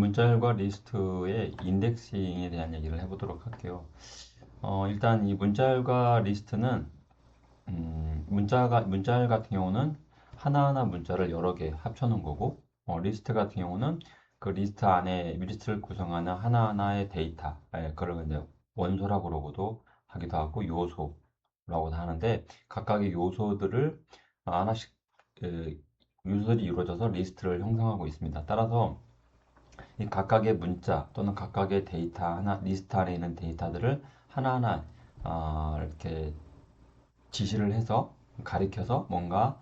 문자열과 리스트의 인덱싱에 대한 얘기를 해보도록 할게요. 일단 이 문자열과 리스트는 문자열 같은 경우는 하나하나 문자를 여러 개 합쳐놓은 거고, 리스트 같은 경우는 그 리스트 안에 리스트를 구성하는 하나하나의 데이터, 그걸 이제 원소라고 그러고도 하기도 하고 요소라고도 하는데, 각각의 요소들을 하나씩 요소들이 이루어져서 리스트를 형성하고 있습니다. 따라서 이 각각의 문자 또는 각각의 데이터 하나 리스트 안에 있는 데이터들을 하나하나 이렇게 지시를 해서 가리켜서 뭔가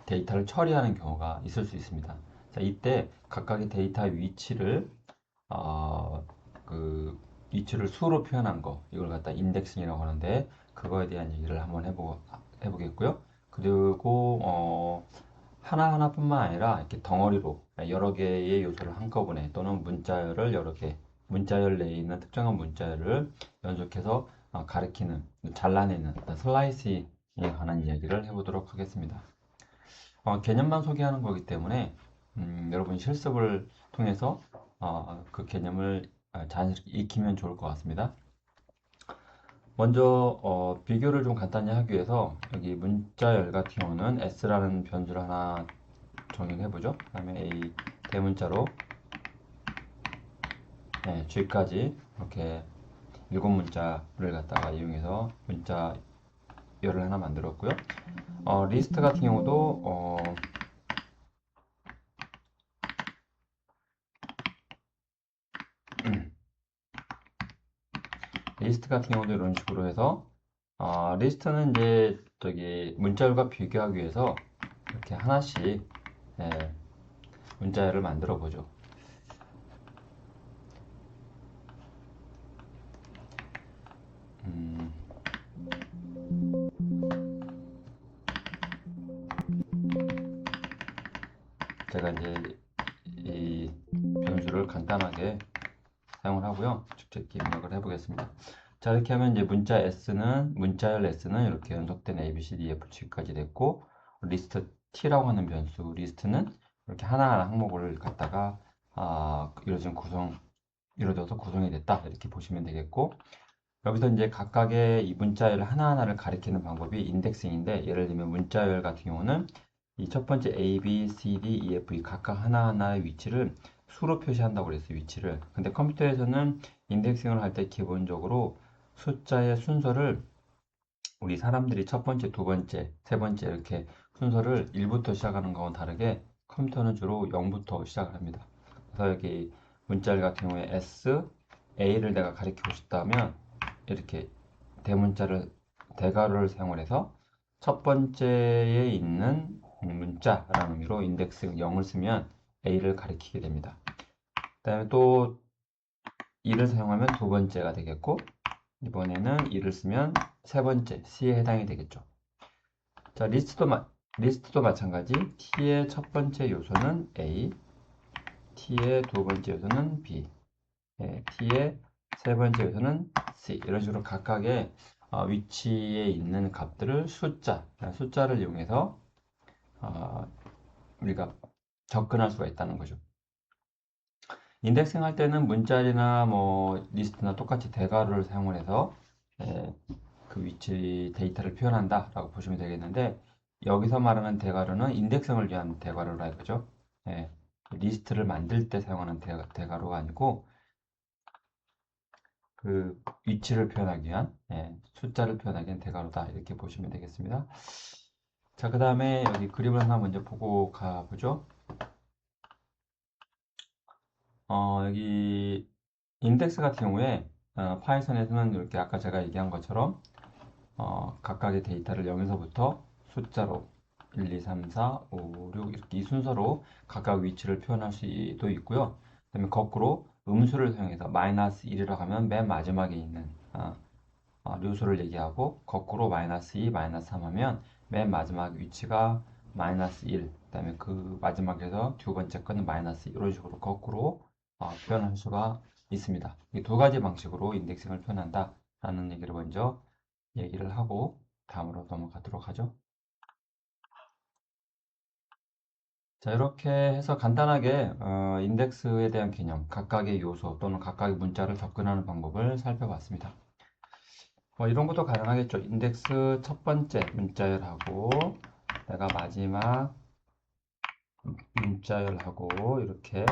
데이터를 처리하는 경우가 있을 수 있습니다. 자, 이때 각각의 데이터 위치를 어, 그 위치를 수로 표현한 거 이걸 갖다 인덱싱이라고 하는데 그거에 대한 얘기를 한번 해보겠고요. 그리고 하나하나뿐만 아니라 이렇게 덩어리로 여러 개의 요소를 한꺼번에 또는 문자열을 여러 개 문자열 내에 있는 특정한 문자열을 연속해서 가리키는 잘라내는 슬라이싱에 관한 이야기를 해보도록 하겠습니다. 개념만 소개하는 거기 때문에 여러분 실습을 통해서 그 개념을 자연스럽게 익히면 좋을 것 같습니다. 먼저 비교를 좀 간단히 하기 위해서 여기 문자열 같은 경우는 s라는 변수를 하나 정의를 해보죠. 그 다음에 a 대문자로 g까지 이렇게 7문자를 갖다가 이용해서 문자열을 하나 만들었고요. 리스트 같은 경우도 리스트 같은 경우도 이런 식으로 해서 리스트는 이제 저기 문자열과 비교하기 위해서 이렇게 하나씩 문자열을 만들어 보죠. 제가 이제 이 변수를 간단하게 사용을 하고요. 직접 입력을 해보겠습니다. 자, 이렇게 하면 이제 문자열 s는 이렇게 연속된 a, b, c, d, f, g까지 됐고, 리스트 t라고 하는 변수 리스트는 이렇게 하나하나 항목을 갖다가 이루어져서 구성이 됐다 이렇게 보시면 되겠고, 여기서 이제 각각의 이 문자열 하나하나를 가리키는 방법이 인덱싱인데, 예를 들면 문자열 같은 경우는 이 첫 번째 A, B, C, D, E, F 이 각각 하나하나의 위치를 수로 표시한다고 그랬어요. 위치를. 근데 컴퓨터에서는 인덱싱을 할 때 기본적으로 숫자의 순서를 우리 사람들이 첫 번째, 두 번째, 세 번째 이렇게 순서를 1부터 시작하는 거와는 다르게 컴퓨터는 주로 0부터 시작을 합니다. 그래서 여기 문자열 같은 경우에 S, A를 내가 가리키고 싶다면 이렇게 대가로를 사용을 해서 첫 번째에 있는 문자라는 의미로 인덱스 0을 쓰면 A를 가리키게 됩니다. 그 다음에 또 2를 사용하면 두 번째가 되겠고, 이번에는 2를 쓰면 세 번째 C에 해당이 되겠죠. 자, 리스트도 마찬가지. T의 첫 번째 요소는 A, T의 두 번째 요소는 B, T의 세 번째 요소는 C. 이런 식으로 각각의 위치에 있는 값들을 숫자를 이용해서 우리가 접근할 수가 있다는 거죠. 인덱싱 할 때는 문자리나 뭐 리스트나 똑같이 대괄호를 사용을 해서 그 위치 데이터를 표현한다 라고 보시면 되겠는데, 여기서 말하는 대괄호는 인덱싱을 위한 대괄호라 이거죠. 리스트를 만들 때 사용하는 대괄호가 아니고 그 위치를 표현하기 위한 숫자를 표현하기 위한 대괄호다 이렇게 보시면 되겠습니다. 자, 그 다음에 여기 그림을 하나 먼저 보고 가보죠. 여기 인덱스 같은 경우에 파이썬에서는 이렇게 아까 제가 얘기한 것처럼 각각의 데이터를 0에서부터 숫자로 1, 2, 3, 4, 5, 6 이렇게 이 순서로 각각 위치를 표현할 수도 있고요. 그 다음에 거꾸로 음수를 사용해서 마이너스 1이라고 하면 맨 마지막에 있는 류수를 얘기하고, 거꾸로 마이너스 2, 마이너스 3 하면 맨 마지막 위치가 마이너스 1, 그 다음에 그 마지막에서 두 번째 거는 마이너스 2, 이런 식으로 거꾸로 표현할 수가 있습니다. 이 두 가지 방식으로 인덱싱을 표현한다 라는 얘기를 먼저 얘기를 하고 다음으로 넘어가도록 하죠. 자, 이렇게 해서 간단하게 인덱스에 대한 개념, 각각의 요소 또는 각각의 문자를 접근하는 방법을 살펴봤습니다. 이런 것도 가능하겠죠. 인덱스 첫 번째 문자열하고 내가 마지막 문자열하고 이렇게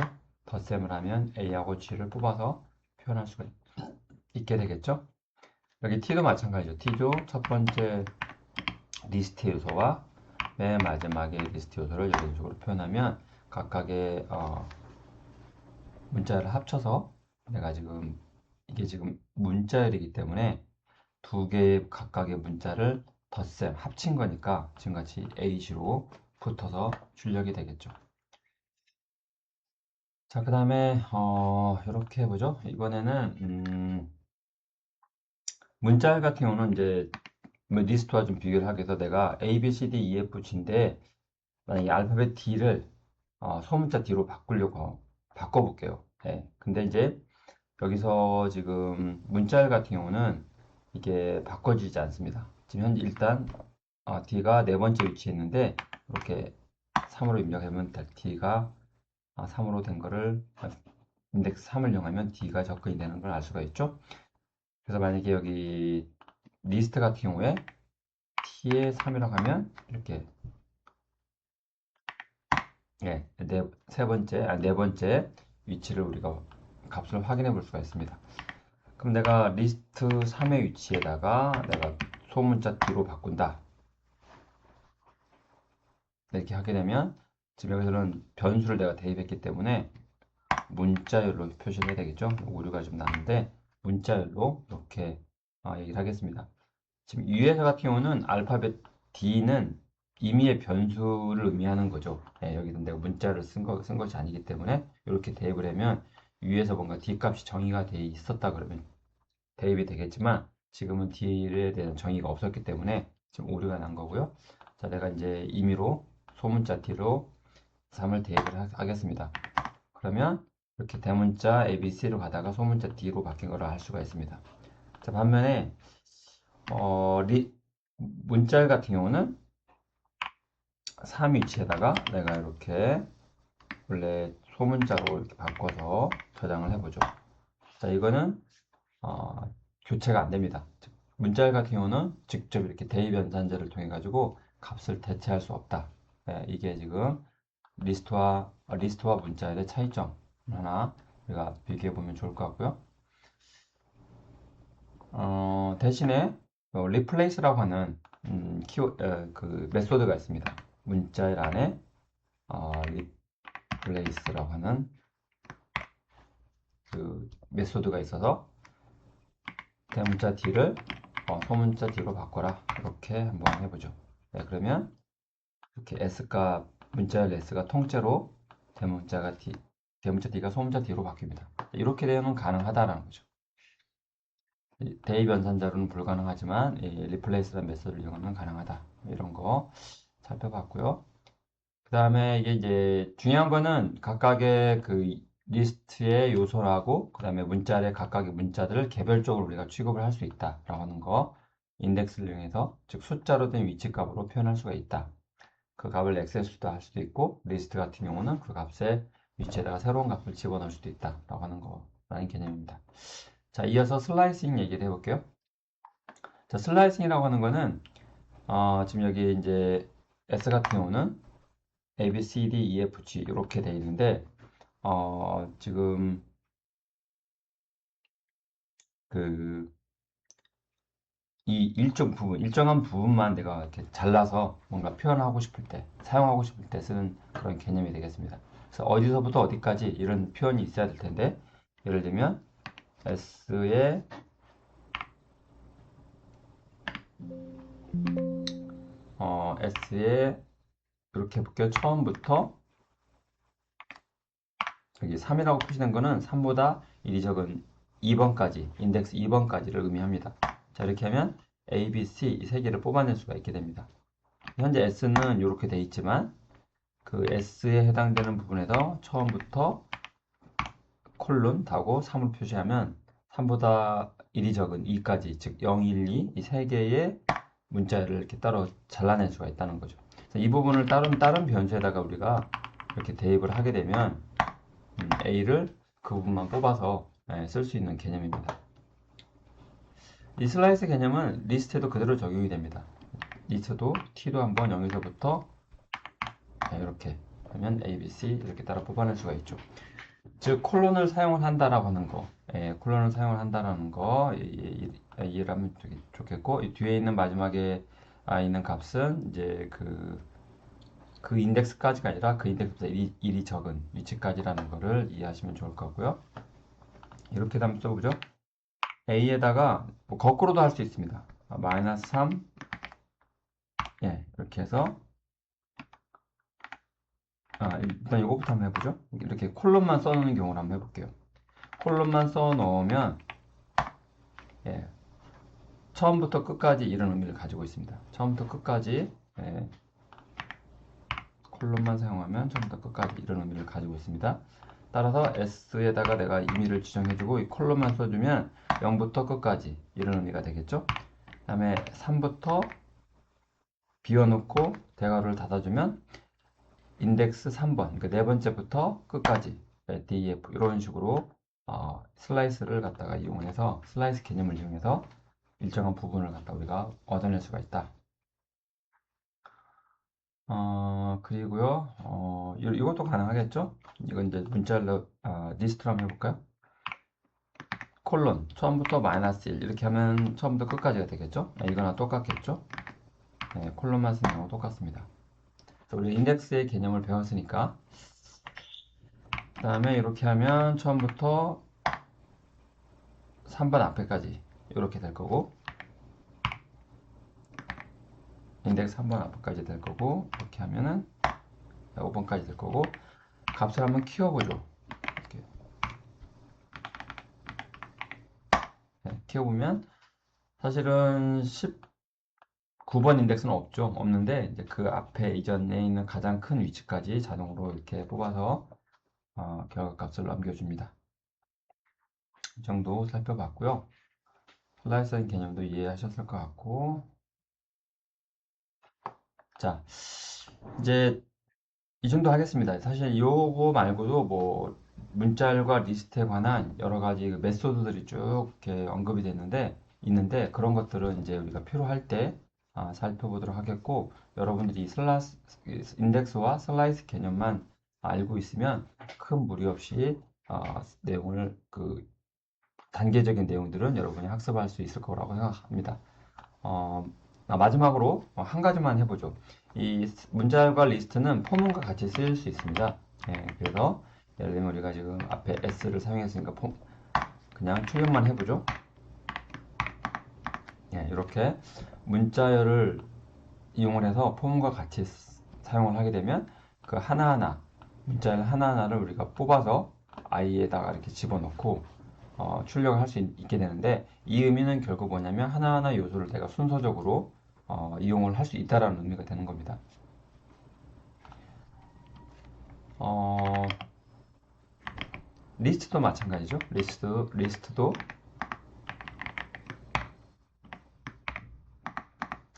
덧셈을 하면 A하고 G를 뽑아서 표현할 수가 있게 되겠죠. 여기 T도 마찬가지죠. T조 첫 번째 리스트 요소와 맨 마지막에 리스트 요소를 이런 식으로 표현하면 각각의 문자를 합쳐서 내가 지금 이게 지금 문자열이기 때문에 두 개의 각각의 문자를 덧셈 합친 거니까 지금같이 AG로 붙어서 출력이 되겠죠. 자, 그 다음에 이렇게 해보죠. 이번에는 문자열 같은 경우는 이제 리스트와 좀 비교를 하기 위해서 내가 A, B, C, D, E, F, G인데 만약에 알파벳 D를 소문자 D로 바꾸려고 바꿔볼게요. 네. 근데 이제 여기서 지금 문자열 같은 경우는 이게 바꿔지지 않습니다. 지금 현재 일단 D가 네 번째 위치에 있는데 이렇게 3으로 입력하면 D가 3으로 된 거를 인덱스 3을 이용하면 D가 접근이 되는 걸 알 수가 있죠. 그래서 만약에 여기 리스트 같은 경우에 T에 3이라고 하면 이렇게 네 번째 위치를 우리가 값을 확인해 볼 수가 있습니다. 그럼 내가 리스트 3의 위치에다가 내가 소문자 D로 바꾼다. 이렇게 하게 되면 지금 여기서는 변수를 내가 대입했기 때문에 문자열로 표시를 해야 되겠죠. 오류가 좀 나는데 문자열로 이렇게 얘기를 하겠습니다. 지금 위에서 같은 경우는 알파벳 D는 임의의 변수를 의미하는 거죠. 여기서 내가 문자를 쓴 것이 아니기 때문에 이렇게 대입을 하면 위에서 뭔가 D 값이 정의가 돼 있었다 그러면 대입이 되겠지만 지금은 D에 대한 정의가 없었기 때문에 지금 오류가 난 거고요. 자, 내가 이제 임의로 소문자 D로 3을 대입을 하겠습니다. 그러면 이렇게 대문자 ABC로 가다가 소문자 D로 바뀐 거를 알 수가 있습니다. 자, 반면에 문자 같은 경우는 3 위치에다가 내가 이렇게 원래 소문자로 이렇게 바꿔서 저장을 해보죠. 자, 이거는 교체가 안 됩니다. 문자 같은 경우는 직접 이렇게 대입 연산자를 통해 가지고 값을 대체할 수 없다. 이게 지금 리스트와 문자의 차이점 하나 우리가 비교해 보면 좋을 것 같고요. 대신에 replace라고 하는 그 메소드가 있습니다. 문자일 안에 replace라고 하는 그 메소드가 있어서 대문자 D를 소문자 D로 바꿔라. 이렇게 한번 해보죠. 네, 그러면 이렇게 S가 문자열 S가 통째로 대문자 D가 소문자 D로 바뀝니다. 이렇게 되면 가능하다라는 거죠. 대입 연산자로는 불가능하지만 리플레이스라는 메소드를 이용하면 가능하다. 이런 거 살펴봤고요. 그 다음에 이게 이제 중요한 거는 각각의 그 리스트의 요소라고 그 다음에 문자의 각각의 문자들을 개별적으로 우리가 취급을 할 수 있다라고 하는 거 인덱스를 이용해서 즉 숫자로 된 위치 값으로 표현할 수가 있다. 그 값을 액세스도 할 수도 있고 리스트 같은 경우는 그 값의 위치에다가 새로운 값을 집어넣을 수도 있다라고 하는 거라는 개념입니다. 자, 이어서 슬라이싱 얘기를 해볼게요. 자, 슬라이싱이라고 하는 거는 지금 여기 이제 S 같은 경우는 A, B, C, D, E, F, G 이렇게 되어 있는데 지금 그 이 일정한 부분만 내가 이렇게 잘라서 뭔가 표현하고 싶을 때, 사용하고 싶을 때 쓰는 그런 개념이 되겠습니다. 그래서 어디서부터 어디까지 이런 표현이 있어야 될 텐데, 예를 들면 S의 S에 이렇게 볼게요. 처음부터 여기 3이라고 표시된 거는 3보다 1이 적은 2번까지, 인덱스 2번까지를 의미합니다. 자, 이렇게 하면 A, B, C 이 세 개를 뽑아낼 수가 있게 됩니다. 현재 S는 이렇게 되어 있지만 그 S에 해당되는 부분에서 처음부터 콜론 다고 3을 표시하면 3보다 1이 적은 2까지 즉 0, 1, 2 이 세 개의 문자를 이렇게 따로 잘라낼 수가 있다는 거죠. 이 부분을 다른 변수에다가 우리가 이렇게 대입을 하게 되면 A를 그 부분만 뽑아서 쓸 수 있는 개념입니다. 이 슬라이스 개념은 리스트에도 그대로 적용이 됩니다. 리스트도 T도 한번 여기서부터 이렇게 하면 A, B, C 이렇게 따라 뽑아낼 수가 있죠. 즉 콜론을 사용을 한다라고 하는 거, 콜론을 사용을 한다라는 거 이해를 하면 좋겠고, 이 뒤에 있는 마지막에 있는 값은 이제 그 인덱스까지가 아니라 그 인덱스보다 1이 적은 위치까지라는 거를 이해하시면 좋을 것 같고요. 이렇게 한번 써보죠. A에다가 뭐 거꾸로도 할 수 있습니다. 마이너스 3 이렇게 해서 일단 이거부터 한번 해보죠. 이렇게 콜론만 써놓는 경우를 한번 해볼게요. 콜론만 써놓으면 처음부터 끝까지 이런 의미를 가지고 있습니다. 처음부터 끝까지 콜론만 사용하면 처음부터 끝까지 이런 의미를 가지고 있습니다. 따라서 S에다가 내가 의미를 지정해주고 이 콜론만 써주면 0부터 끝까지 이런 의미가 되겠죠. 그 다음에 3부터 비워놓고 대괄호를 닫아주면 인덱스 3번, 그러니까 네 번째부터 끝까지 DEF 이런 식으로 슬라이스를 갖다가 이용해서 슬라이스 개념을 이용해서 일정한 부분을 갖다 우리가 얻어낼 수가 있다. 그리고요, 이것도 가능하겠죠? 이건 이제 문자로 리스트로 한번 해볼까요? 콜론, 처음부터 마이너스 1 이렇게 하면 처음부터 끝까지가 되겠죠? 이거나 똑같겠죠? 콜론만 쓰는 경우 똑같습니다. 우리 인덱스의 개념을 배웠으니까 그 다음에 이렇게 하면 처음부터 3번 앞에까지 이렇게 될 거고 인덱스 3번 앞에까지 될 거고 이렇게 하면은 5번까지 될 거고 값을 한번 키워보죠. 이렇게. 키워보면 사실은 19번 인덱스는 없는데 이제 그 앞에 이전에 있는 가장 큰 위치까지 자동으로 이렇게 뽑아서 결과값을 남겨줍니다. 이 정도 살펴봤고요. 슬라이스한 개념도 이해하셨을 것 같고, 자 이제 이 정도 하겠습니다. 사실 요거 말고도 뭐 문자열과 리스트에 관한 여러 가지 메소드들이 쭉 이렇게 언급이 있는데 그런 것들은 이제 우리가 필요할 때 살펴보도록 하겠고, 여러분들이 인덱스와 슬라이스 개념만 알고 있으면 큰 무리 없이 내용을 단계적인 내용들은 여러분이 학습할 수 있을 거라고 생각합니다. 마지막으로 한 가지만 해보죠. 이 문자열과 리스트는 포문과 같이 쓰일 수 있습니다. 그래서 예를 들면 우리가 지금 앞에 S를 사용했으니까 그냥 출력만 해보죠. 이렇게 문자열을 이용을 해서 포문과 같이 사용을 하게 되면 그 하나하나 문자열 하나하나를 우리가 뽑아서 i에다가 이렇게 집어넣고 출력을 할 수 있게 되는데, 이 의미는 결국 뭐냐면 하나하나 요소를 내가 순서적으로 이용을 할 수 있다라는 의미가 되는 겁니다. 리스트도 마찬가지죠. 리스트도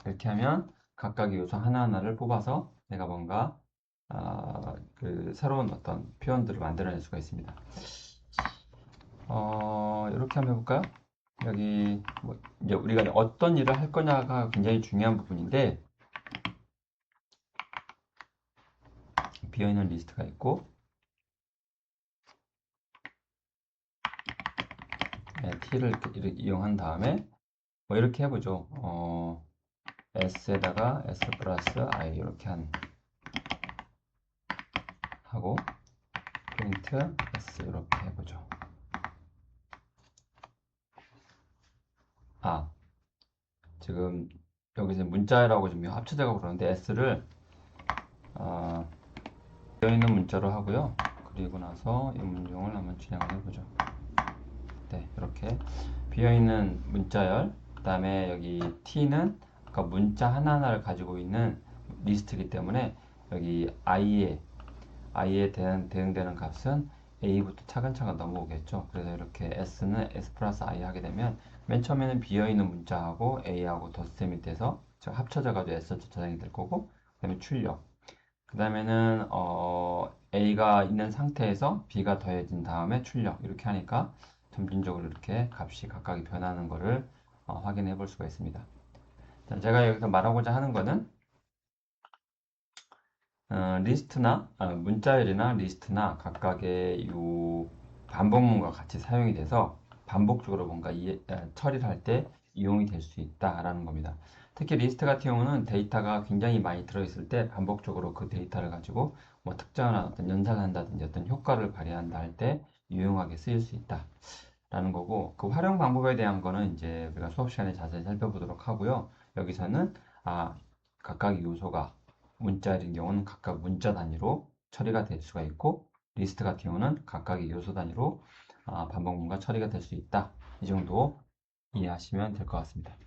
이렇게 하면 각각의 요소 하나하나를 뽑아서 내가 뭔가 새로운 어떤 표현들을 만들어낼 수가 있습니다. 이렇게 한번 해볼까요? 여기 이제 우리가 어떤 일을 할 거냐가 굉장히 중요한 부분인데, 비어있는 리스트가 있고 t를 이렇게 이용한 다음에 뭐 이렇게 해보죠. s에다가 s 플러스 i 이렇게 하고 프린트 s 이렇게 해보죠. 지금 여기서 문자라고 지금 합쳐져가 그러는데 s를 비어있는 문자로 하고요. 그리고 나서 이 문종을 한번 진행을 해보죠. 이렇게 비어있는 문자열, 그 다음에 여기 t는 아까 문자 하나하나를 가지고 있는 리스트이기 때문에 여기 i에 대응되는 값은 a부터 차근차근 넘어오겠죠. 그래서 이렇게 s는 s 플러스 i 하게 되면 맨 처음에는 비어있는 문자하고 a하고 덧셈이 돼서 합쳐져 가지고 s 저장이 될 거고, 그 다음에 출력, 그 다음에는 A가 있는 상태에서 B가 더해진 다음에 출력 이렇게 하니까 점진적으로 이렇게 값이 각각이 변하는 것을 확인해 볼 수가 있습니다. 자, 제가 여기서 말하고자 하는 것은 리스트나 문자열이나 리스트나 각각의 이 반복문과 같이 사용이 돼서 반복적으로 뭔가 처리를 할 때 이용이 될 수 있다라는 겁니다. 특히 리스트 같은 경우는 데이터가 굉장히 많이 들어있을 때 반복적으로 그 데이터를 가지고 뭐 특정한 어떤 연산을 한다든지 어떤 효과를 발휘한다 할 때 유용하게 쓰일 수 있다라는 거고, 그 활용 방법에 대한 거는 이제 우리가 수업 시간에 자세히 살펴보도록 하고요. 여기서는 각각 요소가 문자열인 경우는 각각 문자 단위로 처리가 될 수가 있고, 리스트 같은 경우는 각각의 요소 단위로 반복문과 처리가 될 수 있다. 이 정도 이해하시면 될 것 같습니다.